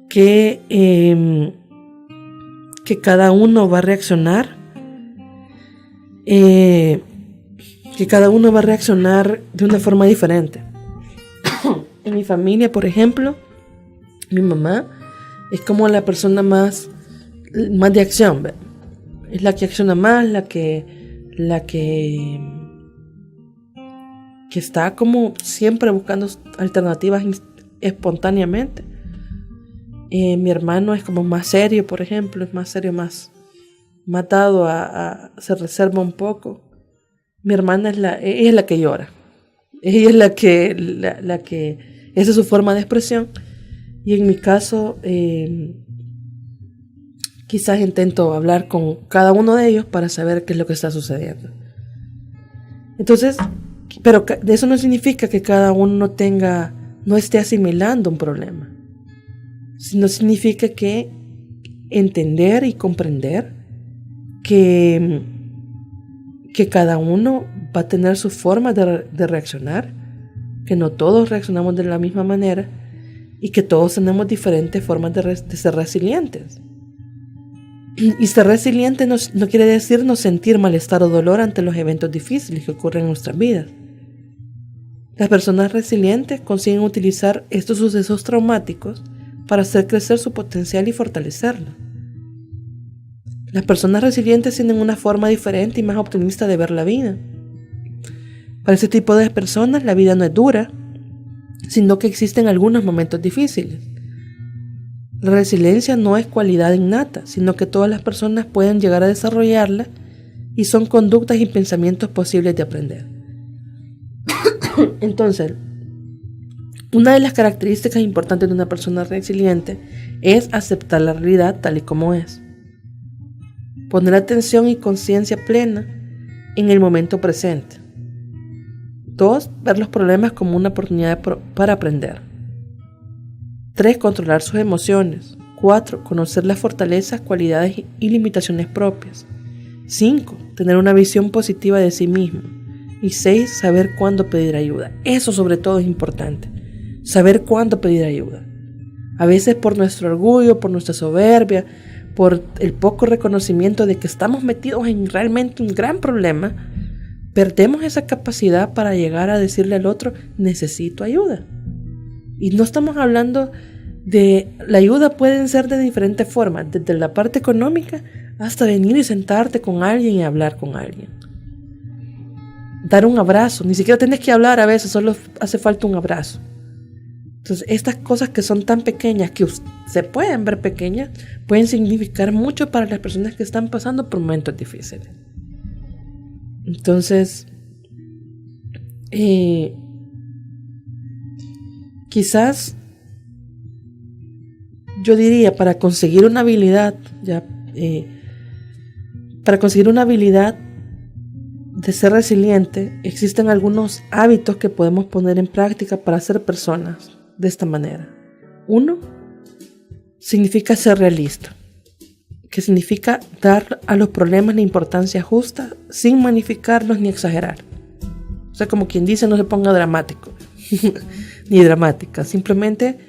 B: que cada uno va a reaccionar, de una forma diferente. En mi familia, por ejemplo, mi mamá es como la persona más de acción, ¿verdad? Es la que acciona más, la que está como siempre buscando alternativas espontáneamente. Mi hermano es como más serio, por ejemplo, es más serio, más dado se reserva un poco. Mi hermana ella es la que llora. Ella es la que esa es su forma de expresión. Y en mi caso, quizás intento hablar con cada uno de ellos para saber qué es lo que está sucediendo. Entonces, pero eso no significa que cada uno no esté asimilando un problema, sino significa que entender y comprender que cada uno va a tener su forma de reaccionar, que no todos reaccionamos de la misma manera y que todos tenemos diferentes formas de ser resilientes. Y ser resiliente no quiere decir no sentir malestar o dolor ante los eventos difíciles que ocurren en nuestras vidas. Las personas resilientes consiguen utilizar estos sucesos traumáticos para hacer crecer su potencial y fortalecerlo. Las personas resilientes tienen una forma diferente y más optimista de ver la vida. Para ese tipo de personas, la vida no es dura, sino que existen algunos momentos difíciles. La resiliencia no es cualidad innata, sino que todas las personas pueden llegar a desarrollarla y son conductas y pensamientos posibles de aprender. Entonces, una de las características importantes de una persona resiliente es aceptar la realidad tal y como es. Poner atención y conciencia plena en el momento presente. 2. Ver los problemas como una oportunidad para aprender. 3. Controlar sus emociones. 4. Conocer las fortalezas, cualidades y limitaciones propias. 5. Tener una visión positiva de sí mismo. Y 6. Saber cuándo pedir ayuda. Eso sobre todo es importante. Saber cuándo pedir ayuda. A veces por nuestro orgullo, por nuestra soberbia, por el poco reconocimiento de que estamos metidos en realmente un gran problema, perdemos esa capacidad para llegar a decirle al otro, necesito ayuda. Y no estamos hablando de... La ayuda puede ser de diferentes formas, desde la parte económica hasta venir y sentarte con alguien y hablar con alguien. Dar un abrazo, ni siquiera tienes que hablar a veces, solo hace falta un abrazo. Entonces, estas cosas que son tan pequeñas, que se pueden ver pequeñas, pueden significar mucho para las personas que están pasando por momentos difíciles. Entonces, quizás yo diría, para conseguir una habilidad de ser resiliente, existen algunos hábitos que podemos poner en práctica para ser personas de esta manera. 1. Significa ser realista, que significa dar a los problemas la importancia justa sin magnificarlos ni exagerar. O sea, como quien dice, no se ponga dramático ni dramática. Simplemente,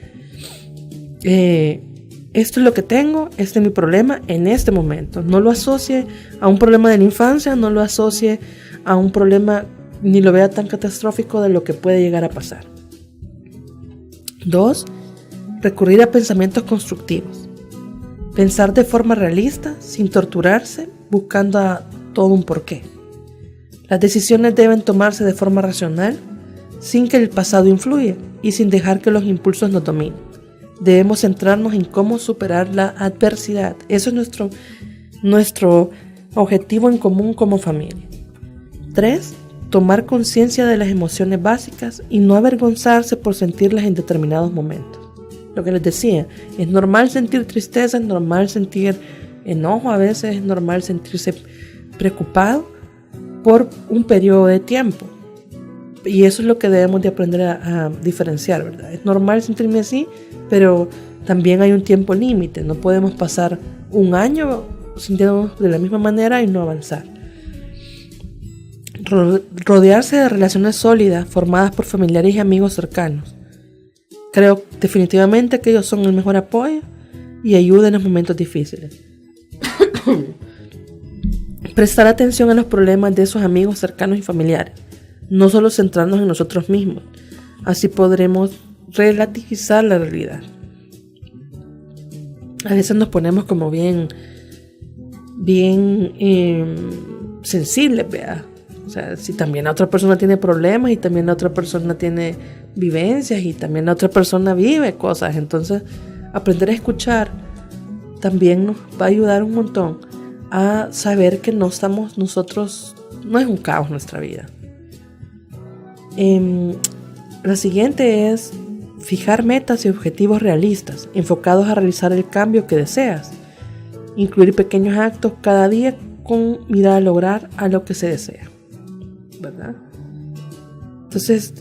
B: esto es lo que tengo, este es mi problema en este momento. No lo asocie a un problema de la infancia, no lo asocie a un problema, ni lo vea tan catastrófico de lo que puede llegar a pasar. 2. Recurrir a pensamientos constructivos. Pensar de forma realista, sin torturarse, buscando a todo un porqué. Las decisiones deben tomarse de forma racional, sin que el pasado influya y sin dejar que los impulsos nos dominen. Debemos centrarnos en cómo superar la adversidad. Eso es nuestro objetivo en común como familia. 3. Tomar conciencia de las emociones básicas y no avergonzarse por sentirlas en determinados momentos. Lo que les decía, es normal sentir tristeza, es normal sentir enojo, a veces es normal sentirse preocupado por un periodo de tiempo. Y eso es lo que debemos de aprender a diferenciar, ¿verdad? Es normal sentirme así, pero también hay un tiempo límite. No podemos pasar un año sintiéndonos de la misma manera y no avanzar. Rodearse de relaciones sólidas formadas por familiares y amigos cercanos. Creo definitivamente que ellos son el mejor apoyo y ayuda en los momentos difíciles. Prestar atención a los problemas de esos amigos cercanos y familiares. No solo centrarnos en nosotros mismos. Así podremos relativizar la realidad. A veces nos ponemos como bien sensibles, ¿verdad? O sea, si también la otra persona tiene problemas y también la otra persona tiene vivencias y también la otra persona vive cosas, entonces aprender a escuchar también nos va a ayudar un montón a saber que no es un caos nuestra vida. La siguiente es fijar metas y objetivos realistas, enfocados a realizar el cambio que deseas. Incluir pequeños actos cada día con mirar a lograr a lo que se desea, ¿verdad? Entonces,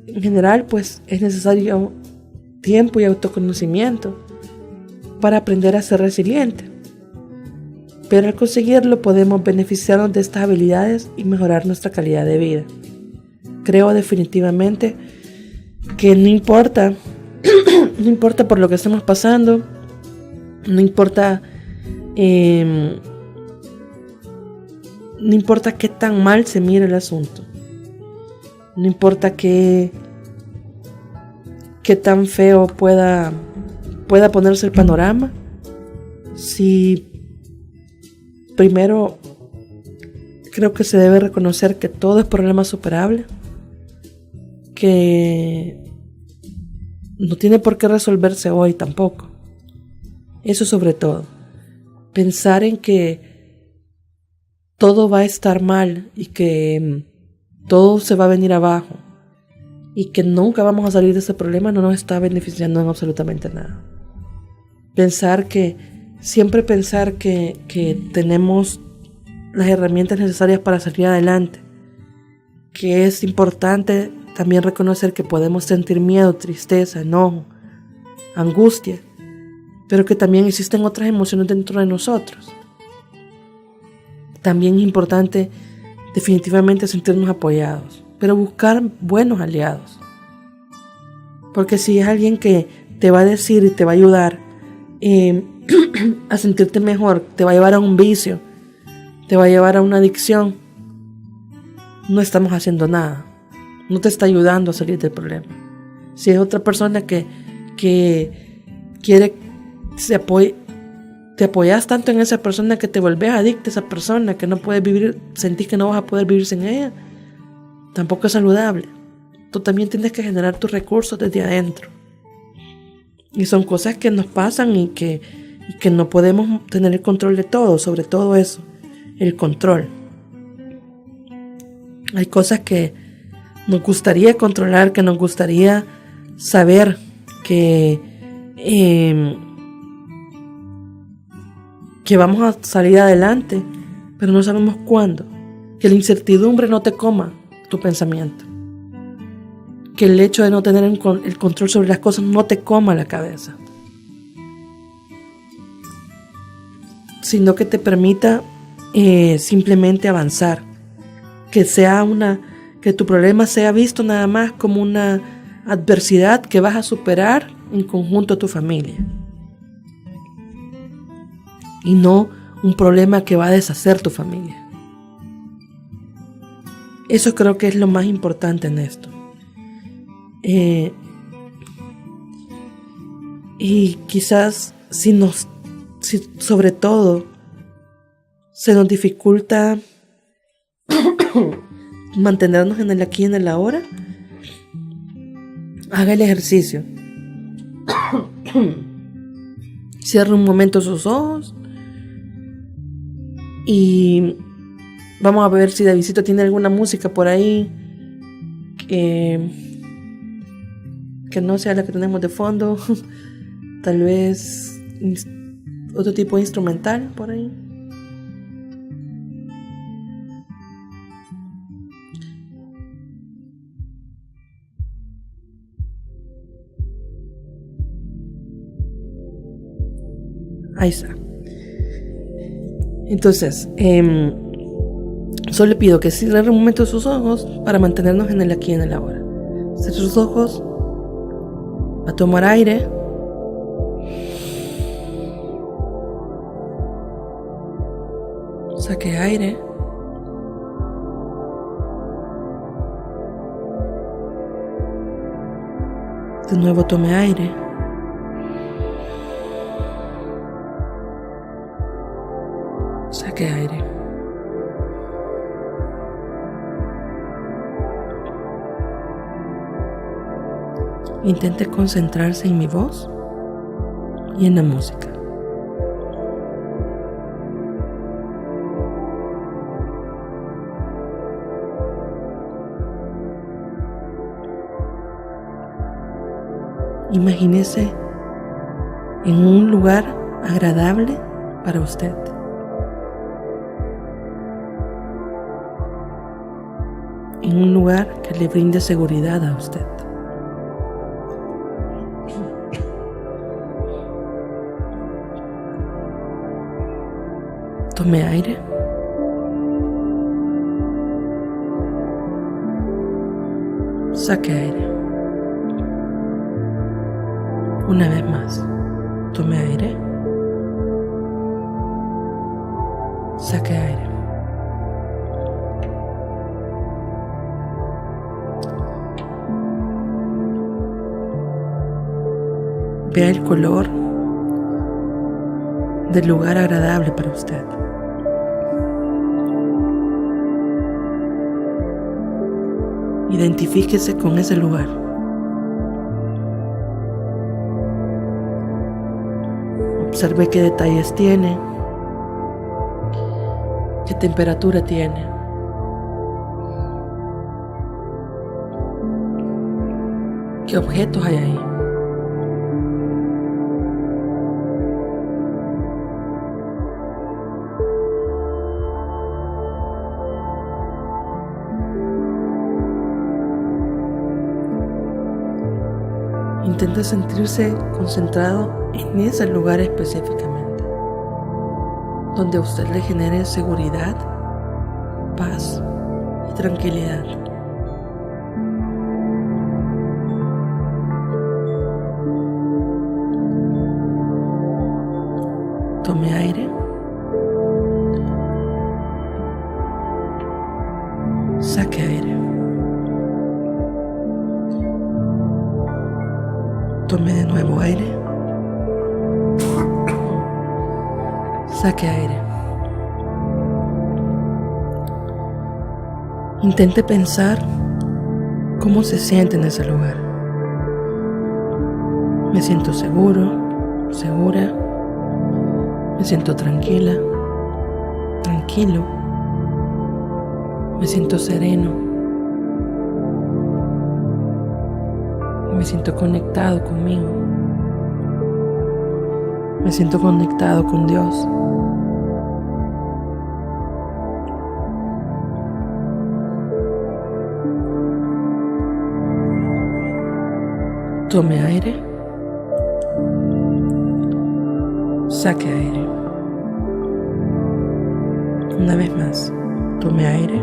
B: en general, pues es necesario tiempo y autoconocimiento para aprender a ser resiliente. Pero al conseguirlo podemos beneficiarnos de estas habilidades y mejorar nuestra calidad de vida. Creo definitivamente que no importa por lo que estemos pasando, no importa qué tan mal se mire el asunto, no importa qué tan feo pueda ponerse el panorama, si primero creo que se debe reconocer que todo es problema superable, que no tiene por qué resolverse hoy tampoco. Eso sobre todo. Pensar en que todo va a estar mal y que todo se va a venir abajo y que nunca vamos a salir de ese problema no nos está beneficiando en absolutamente nada. Siempre pensar que tenemos las herramientas necesarias para salir adelante, que es importante también reconocer que podemos sentir miedo, tristeza, enojo, angustia, pero que también existen otras emociones dentro de nosotros. También es importante definitivamente sentirnos apoyados, pero buscar buenos aliados. Porque si es alguien que te va a decir y te va a ayudar a sentirte mejor, te va a llevar a un vicio, te va a llevar a una adicción, no estamos haciendo nada. No te está ayudando a salir del problema. Si es otra persona que quiere te apoyas tanto en esa persona que te volvés adicta a esa persona, que no puedes vivir, sentís que no vas a poder vivir sin ella, tampoco es saludable. Tú también tienes que generar tus recursos desde adentro. Y son cosas que nos pasan y que no podemos tener el control de todo, sobre todo eso, el control. Hay cosas que nos gustaría controlar, que nos gustaría saber que vamos a salir adelante, pero no sabemos cuándo. Que la incertidumbre no te coma tu pensamiento. Que el hecho de no tener el control sobre las cosas no te coma la cabeza. Sino que te permita simplemente avanzar. Que tu problema sea visto nada más como una adversidad que vas a superar en conjunto a tu familia. Y no un problema que va a deshacer tu familia. Eso creo que es lo más importante en esto. Y quizás si sobre todo se nos dificulta mantenernos en el aquí y en el ahora, haga el ejercicio. Cierre un momento sus ojos y vamos a ver si Davidcito tiene alguna música por ahí que no sea la que tenemos de fondo. Tal vez otro tipo de instrumental por ahí. Ahí está. Entonces, solo le pido que cierre un momento sus ojos para mantenernos en el aquí y en el ahora. Cierre sus ojos, a tomar aire. Saque aire. De nuevo tome aire. Saque aire. Intente concentrarse en mi voz y en la música. Imagínese en un lugar agradable para usted. En un lugar que le brinde seguridad a usted. Tome aire. Saque aire. Una vez más. Tome aire. Saque aire. Vea el color del lugar agradable para usted. Identifíquese con ese lugar. Observe qué detalles tiene, qué temperatura tiene. ¿Qué objetos hay ahí? Intenta sentirse concentrado en ese lugar específicamente, donde a usted le genere seguridad, paz y tranquilidad. Tome aire. Saque aire. Tome de nuevo aire. Saque aire. Intente pensar cómo se siente en ese lugar. Me siento seguro, segura. Me siento tranquila, tranquilo. Me siento sereno. Me siento conectado conmigo. Me siento conectado con Dios. Tome aire. Saque aire. Una vez más. Tome aire.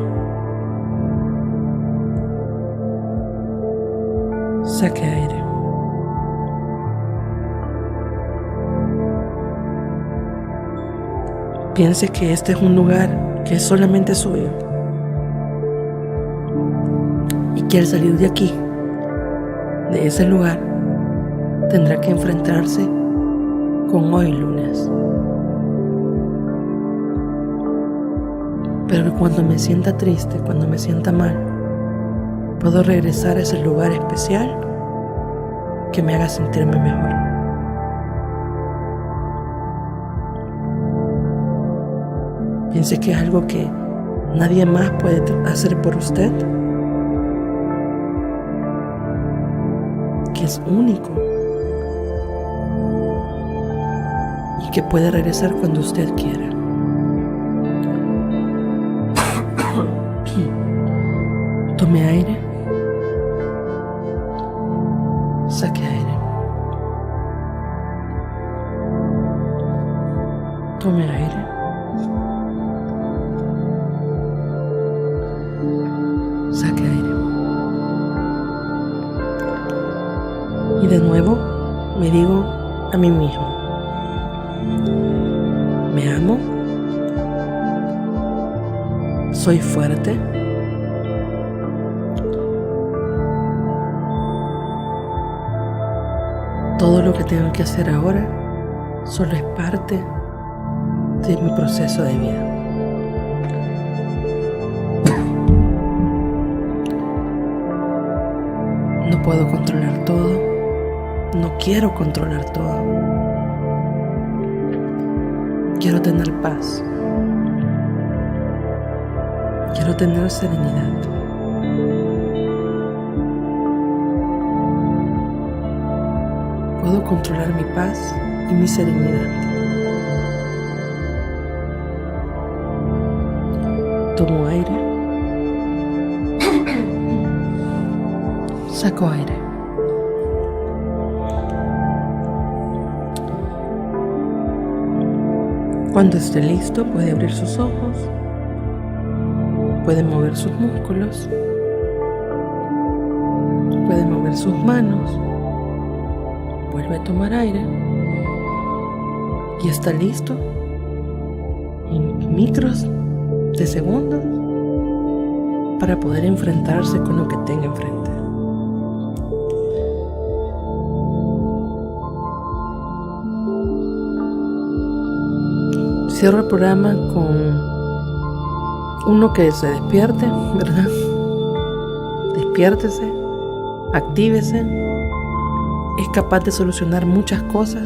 B: Saque aire. Piense que este es un lugar que es solamente suyo. Y que al salir de aquí, de ese lugar, tendrá que enfrentarse con hoy lunes. Pero cuando me sienta triste, cuando me sienta mal, puedo regresar a ese lugar especial que me haga sentirme mejor. Piense que es algo que nadie más puede hacer por usted, que es único y que puede regresar cuando usted quiera. Tome aire. Saque aire. Tome aire. Saque aire. Y de nuevo me digo a mí mismo: me amo. Soy fuerte. Todo lo que tengo que hacer ahora solo es parte de mi proceso de vida. No puedo controlar todo, no quiero controlar todo. Quiero tener paz, quiero tener serenidad. Puedo controlar mi paz y mi serenidad. Tomo aire. Saco aire. Cuando esté listo, puede abrir sus ojos. Puede mover sus músculos. Puede mover sus manos. Vuelve a tomar aire y está listo en micros de segundos para poder enfrentarse con lo que tenga enfrente. Cierro el programa con uno que se despierte, ¿verdad? Despiértese, actívese. Es capaz de solucionar muchas cosas.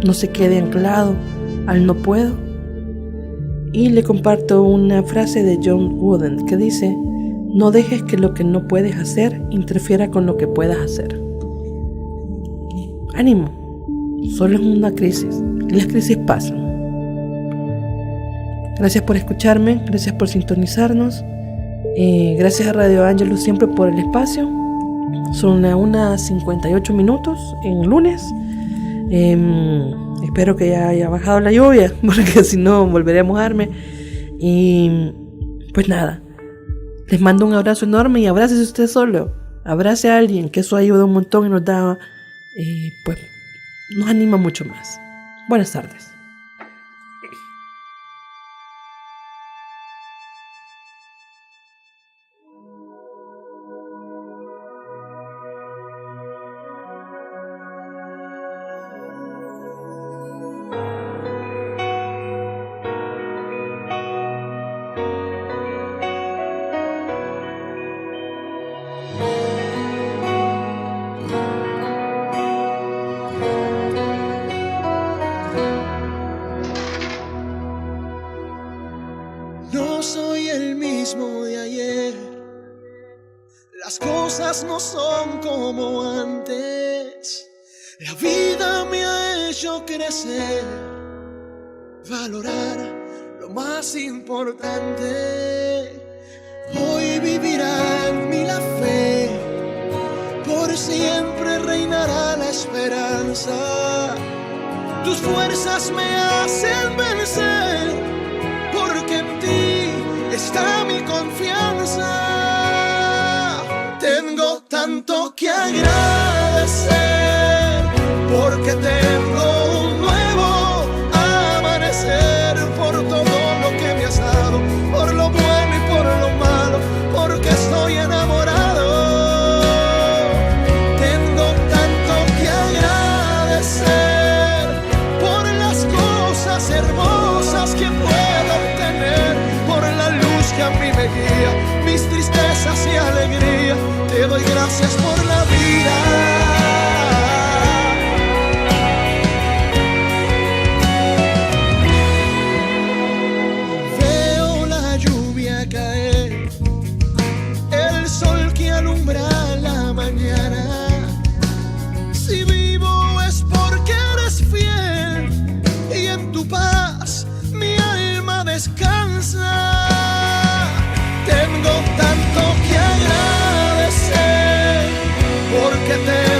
B: No se quede anclado al no puedo. Y le comparto una frase de John Wooden que dice: no dejes que lo que no puedes hacer interfiera con lo que puedas hacer. Ánimo, solo es una crisis y las crisis pasan. Gracias por escucharme, gracias por sintonizarnos. Gracias a Radio Ángelus siempre por el espacio. Son unas 58 minutos en lunes. Espero que ya haya bajado la lluvia, porque si no volveré a mojarme. Y pues nada, les mando un abrazo enorme y abrácese usted solo. Abrace a alguien, que eso ayuda un montón y nos da, pues nos anima mucho más. Buenas tardes.
C: Las cosas no son como antes. La vida me ha hecho crecer, valorar lo más importante. Hoy vivirá en mí la fe, por siempre reinará la esperanza. Tus fuerzas me hacen vencer, porque en ti está mi confianza. Tengo tanto que agradecer, porque tengo un nuevo amanecer, por todo lo que me has dado, por lo bueno y por lo malo, porque estoy enamorado. Tengo tanto que agradecer por las cosas hermosas que puedo obtener, por la luz que a mí me guía, mis tristezas y alegría. Te doy gracias por la vida. Veo la lluvia caer, el sol que alumbra la mañana. Si vivo es porque eres fiel, y en tu paz mi alma descansa. Tengo tanto que agradecer, porque te